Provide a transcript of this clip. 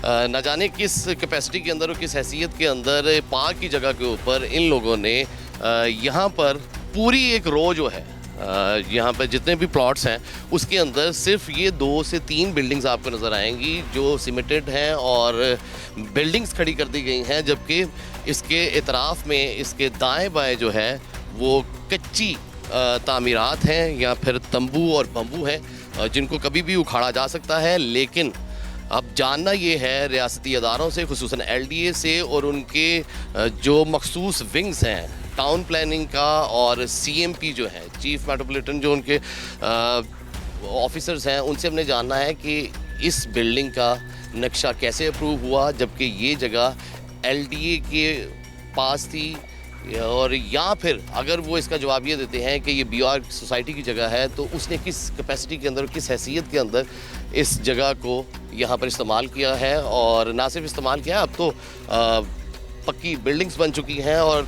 न जाने किस कैपेसिटी के अंदर और किस हैसियत के अंदर पार्क की जगह के ऊपर इन लोगों ने यहाँ पर पूरी एक रो जो है, यहाँ पर जितने भी प्लॉट्स हैं उसके अंदर सिर्फ ये 2 से 3 बिल्डिंग्स आपको नज़र आएंगी जो सीमेंटेड हैं और बिल्डिंग्स खड़ी कर दी गई हैं, जबकि इसके इतराफ़ में इसके दाएं बाएं जो है वो कच्ची तामीरात हैं या फिर तंबू और बम्बू हैं जिनको कभी भी उखाड़ा जा सकता है। लेकिन अब जानना ये है रियासती अदारों से, खुसूसन LDA से और उनके जो मखसूस विंग्स हैं टाउन प्लानिंग का और CMP जो है चीफ मेट्रोपॉलिटन जो उनके ऑफिसर्स हैं, उनसे हमने जानना है कि इस बिल्डिंग का नक्शा कैसे अप्रूव हुआ, जबकि ये जगह LDA के पास थी, और या फिर अगर वो इसका जवाब ये देते हैं कि ये BR सोसाइटी की जगह है तो उसने किस कैपेसिटी के अंदर, किस हैसियत के अंदर इस जगह को यहाँ पर इस्तेमाल किया है। और ना सिर्फ इस्तेमाल किया, अब तो पक्की बिल्डिंग्स बन चुकी हैं और